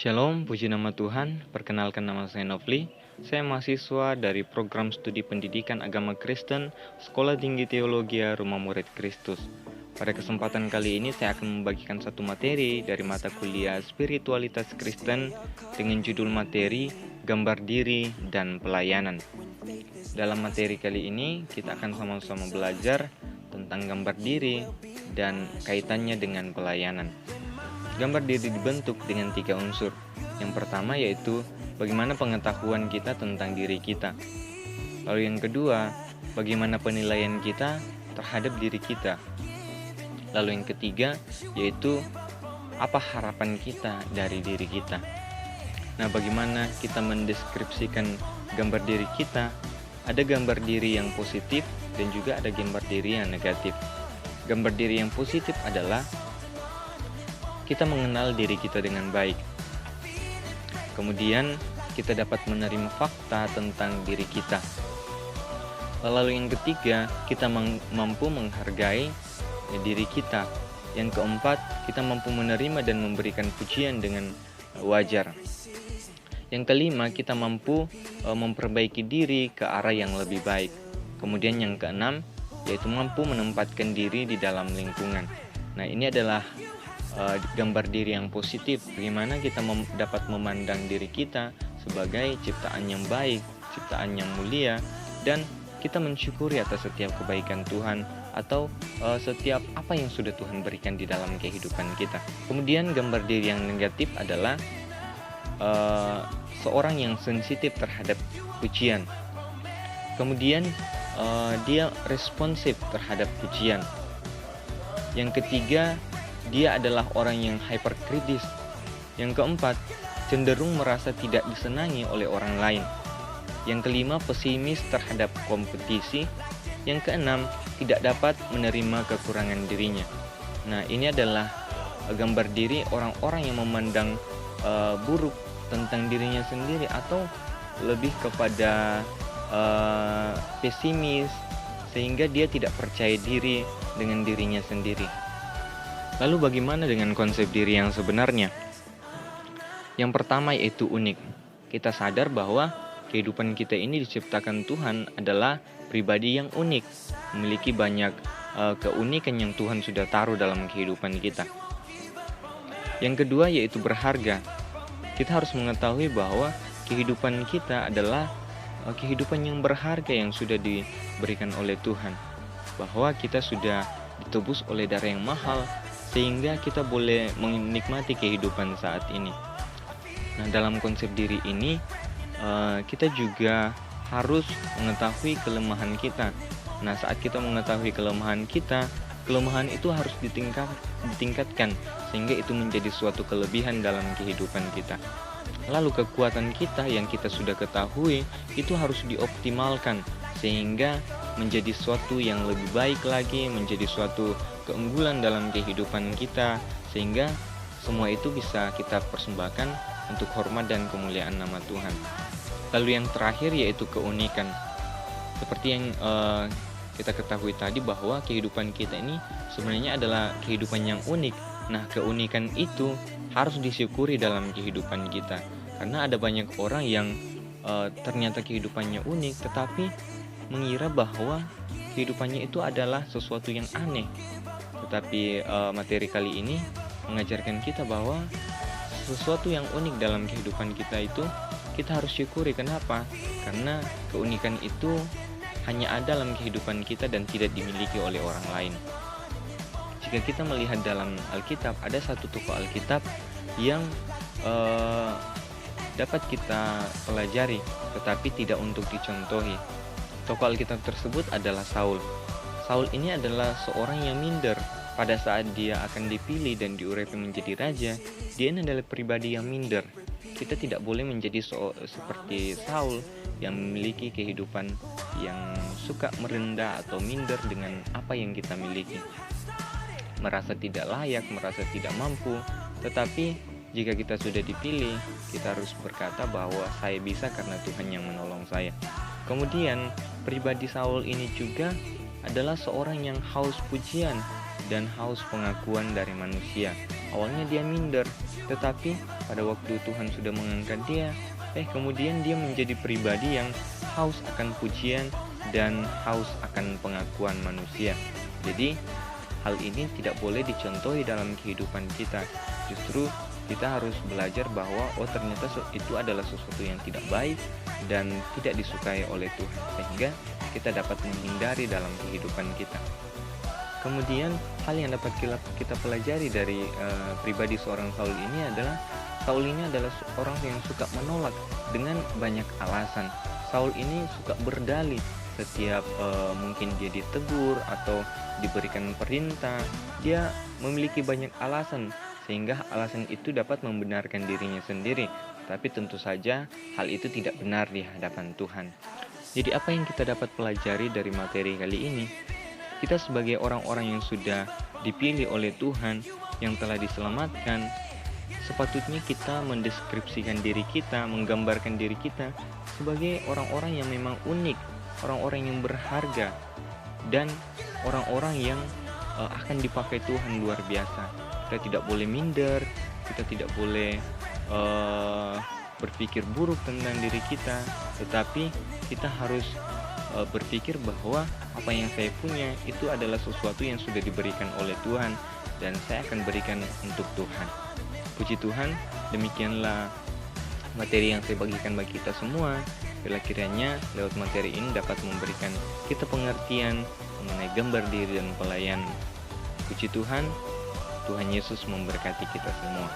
Shalom, puji nama Tuhan. Perkenalkan, nama saya Nofli. Saya mahasiswa dari program studi pendidikan agama Kristen, Sekolah Tinggi Teologi Rumah Murid Kristus. Pada kesempatan kali ini saya akan membagikan satu materi dari mata kuliah Spiritualitas Kristen dengan judul materi Gambar Diri dan Pelayanan. Dalam materi kali ini kita akan sama-sama belajar tentang gambar diri dan kaitannya dengan pelayanan. Gambar diri dibentuk dengan 3 unsur. Yang pertama yaitu bagaimana pengetahuan kita tentang diri kita. Lalu yang kedua, bagaimana penilaian kita terhadap diri kita. Lalu yang ketiga yaitu apa harapan kita dari diri kita. Nah, bagaimana kita mendeskripsikan gambar diri kita? Ada gambar diri yang positif dan juga ada gambar diri yang negatif. Gambar diri yang positif adalah kita mengenal diri kita dengan baik. Kemudian kita dapat menerima fakta tentang diri kita. Lalu yang ketiga, kita mampu menghargai diri kita. Yang keempat, kita mampu menerima dan memberikan pujian dengan wajar. Yang kelima, kita mampu memperbaiki diri ke arah yang lebih baik. Kemudian yang keenam, yaitu mampu menempatkan diri di dalam lingkungan. Nah, ini adalah gambar diri yang positif, bagaimana kita dapat memandang diri kita sebagai ciptaan yang baik, ciptaan yang mulia, dan kita mensyukuri atas setiap kebaikan Tuhan atau setiap apa yang sudah Tuhan berikan di dalam kehidupan kita. Kemudian gambar diri yang negatif adalah seorang yang sensitif terhadap pujian. Kemudian dia responsif terhadap pujian. Yang ketiga, dia adalah orang yang hyperkritis. Yang keempat, cenderung merasa tidak disenangi oleh orang lain. Yang kelima, pesimis terhadap kompetisi. Yang keenam, tidak dapat menerima kekurangan dirinya. Nah, ini adalah gambar diri orang-orang yang memandang buruk tentang dirinya sendiri atau lebih kepada pesimis, sehingga dia tidak percaya diri dengan dirinya sendiri. Lalu bagaimana dengan konsep diri yang sebenarnya? Yang pertama yaitu unik. Kita sadar bahwa kehidupan kita ini diciptakan Tuhan adalah pribadi yang unik, memiliki banyak keunikan yang Tuhan sudah taruh dalam kehidupan kita. Yang kedua yaitu berharga. Kita harus mengetahui bahwa kehidupan kita adalah kehidupan yang berharga yang sudah diberikan oleh Tuhan. Bahwa kita sudah ditebus oleh darah yang mahal, sehingga kita boleh menikmati kehidupan saat ini. Nah, dalam konsep diri ini, kita juga harus mengetahui kelemahan kita. Nah, saat kita mengetahui kelemahan kita, kelemahan itu harus ditingkatkan, sehingga itu menjadi suatu kelebihan dalam kehidupan kita. Lalu kekuatan kita yang kita sudah ketahui, itu harus dioptimalkan, sehingga menjadi suatu yang lebih baik lagi, menjadi suatu keunggulan dalam kehidupan kita, sehingga semua itu bisa kita persembahkan untuk hormat dan kemuliaan nama Tuhan. Lalu yang terakhir yaitu keunikan. Seperti yang kita ketahui tadi bahwa kehidupan kita ini sebenarnya adalah kehidupan yang unik. Nah, keunikan itu harus disyukuri dalam kehidupan kita. Karena ada banyak orang yang ternyata kehidupannya unik, tetapi mengira bahwa kehidupannya itu adalah sesuatu yang aneh. Tetapi materi kali ini mengajarkan kita bahwa sesuatu yang unik dalam kehidupan kita itu kita harus syukuri. Kenapa? Karena keunikan itu hanya ada dalam kehidupan kita dan tidak dimiliki oleh orang lain. Jika kita melihat dalam Alkitab, ada satu tokoh Alkitab yang dapat kita pelajari, tetapi tidak untuk dicontohi. Tokoh Alkitab tersebut adalah Saul. Saul ini adalah seorang yang minder. Pada saat dia akan dipilih dan diurapi menjadi raja, dia ini adalah pribadi yang minder. Kita tidak boleh menjadi seperti Saul yang memiliki kehidupan yang suka merendah atau minder dengan apa yang kita miliki. Merasa tidak layak, merasa tidak mampu. Tetapi jika kita sudah dipilih, kita harus berkata bahwa saya bisa karena Tuhan yang menolong saya. Kemudian pribadi Saul ini juga adalah seorang yang haus pujian. dan haus pengakuan dari manusia. Awalnya dia minder, tetapi pada waktu Tuhan sudah mengangkat dia, kemudian dia menjadi pribadi yang haus akan pujian dan haus akan pengakuan manusia. Jadi hal ini tidak boleh dicontohi dalam kehidupan kita. Justru kita harus belajar bahwa ternyata itu adalah sesuatu yang tidak baik dan tidak disukai oleh Tuhan, sehingga kita dapat menghindari dalam kehidupan kita. Kemudian hal yang dapat kita pelajari dari pribadi seorang Saul ini adalah Saul ini adalah orang yang suka menolak dengan banyak alasan. Saul ini suka berdalih setiap mungkin dia ditegur atau diberikan perintah, dia memiliki banyak alasan, sehingga alasan itu dapat membenarkan dirinya sendiri. Tapi tentu saja hal itu tidak benar di hadapan Tuhan. Jadi apa yang kita dapat pelajari dari materi kali ini? Kita sebagai orang-orang yang sudah dipilih oleh Tuhan, yang telah diselamatkan, sepatutnya kita mendeskripsikan diri kita, menggambarkan diri kita sebagai orang-orang yang memang unik, orang-orang yang berharga, dan orang-orang yang akan dipakai Tuhan luar biasa. Kita tidak boleh minder, kita tidak boleh berpikir buruk tentang diri kita, tetapi kita harus berpikir bahwa apa yang saya punya itu adalah sesuatu yang sudah diberikan oleh Tuhan, dan saya akan berikan untuk Tuhan. Puji Tuhan, demikianlah materi yang saya bagikan bagi kita semua. Bila kiranya lewat materi ini dapat memberikan kita pengertian mengenai gambar diri dan pelayan. Puji Tuhan, Tuhan Yesus memberkati kita semua.